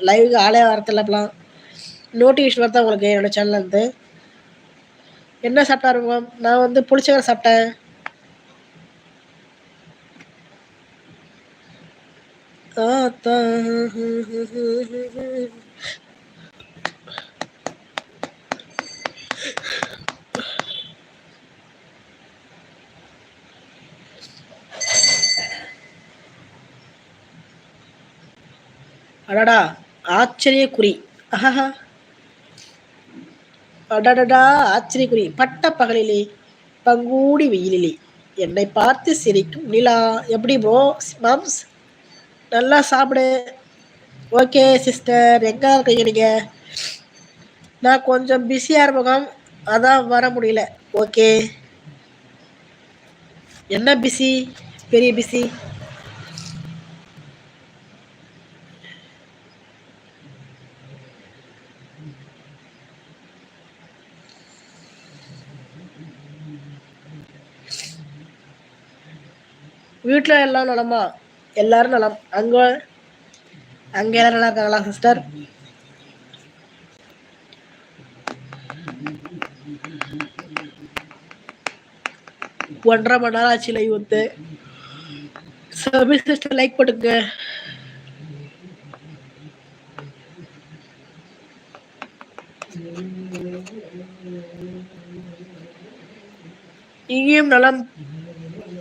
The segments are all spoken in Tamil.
லைவுக்கு ஆளே வரதில்ல இப்பலாம். நோட்டிஃபிகேஷன் வருதா உங்களுக்கு என்னோட சேனல்லேருந்து? என்ன சாப்பிட்டாருங்க? நான் வந்து புளிச்சோறு சாப்பிட்டேன். ஆத்தா அடடா! ஆச்சரியக்குறி. அஹஹா! அடடடா! ஆச்சரியக்குறி. பட்ட பகலிலே, பங்கூடி வெயிலிலே, என்னை பார்த்து சிரிக்கும் நிலா. எப்படி ப்ரோ? மாம்ஸ் நல்லா சாப்பிடு. Okay sister. எங்க இருக்கீங்க நீங்க? நான் கொஞ்சம் பிஸியா இருப்பேன். அதான் வர முடியல. ஓகே. என்ன பிஸி? பெரிய பிஸி. வீட்ல எல்லாம் நலமா? எல்லாரும் நலம். அங்க அங்க எல்லாரும் நல்லா இருக்காங்களா சிஸ்டர்? ஒன்றரை மணி நேரம் ஆச்சு லைவ் வந்து. சபி சிஸ்டர் லைக் போட்டுங்க. இங்கேயும் நலம்.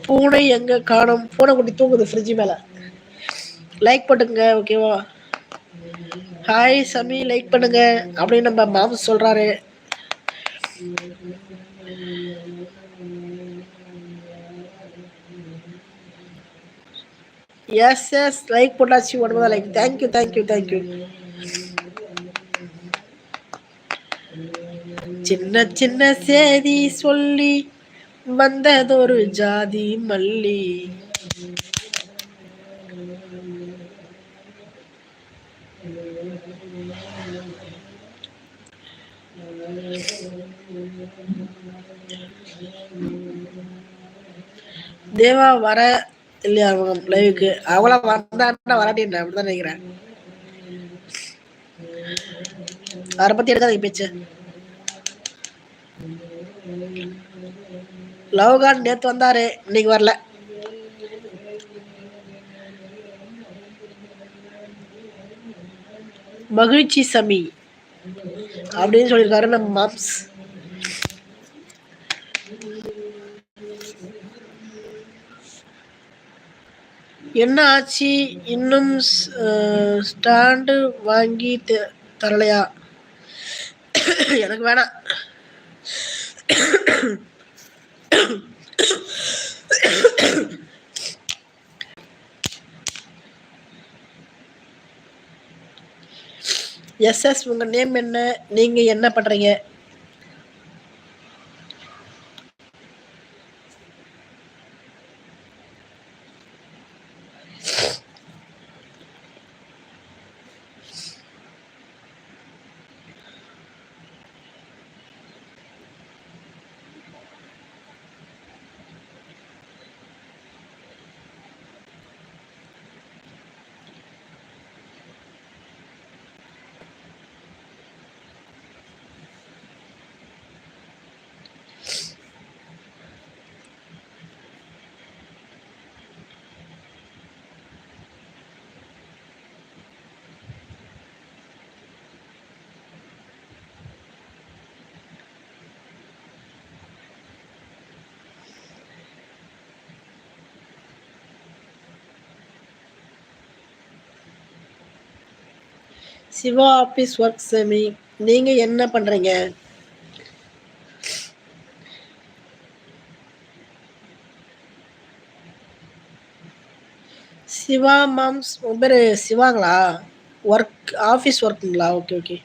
பூனை எங்க காணும்? பூனை குட்டி தூங்குது ஃப்ரிட்ஜ் மேல. லைக் போட்டுங்க ஓகேவா? ஹாய் சமி லைக் பண்ணுங்க அப்படின்னு நம்ம மாம்ஸ் சொல்றாரு. எஸ் எஸ் லைக் போட்டாச்சு. ஒன்பதா லைக். Thank you thank you thank you. சின்ன சின்ன சேதி சொல்லி வந்ததொரு ஜாதி மல்லி. தேவா வர இல்லையா அவங்க லைவுக்கு? அவங்கள வந்தான்னா வராட்டின் அப்படிதான் நினைக்கிறேன். அவரை பத்தி எடுக்காதீங்க பேச்சு. லவ்கான் நேத்து வந்தாரு, இன்னைக்கு வரல. மகிழ்ச்சி சமி அப்படின்னு சொல்லியிருக்காரு நம்ம மாம்ஸ். என்ன ஆச்சு இன்னும் ஸ்டாண்டு வாங்கி தரலையா? எனக்கு வேணாம். எஸ் எஸ் உங்க நேம் என்ன? நீங்க என்ன பண்றீங்க? சிவா ஆபீஸ் ஒர்க் சமி. நீங்க என்ன பண்றீங்க? சிவா மாம்ஸ் உங்க பேரு சிவாங்களா? ஒர்க் ஆஃபீஸ் ஒர்க்குங்களா? Okay okay.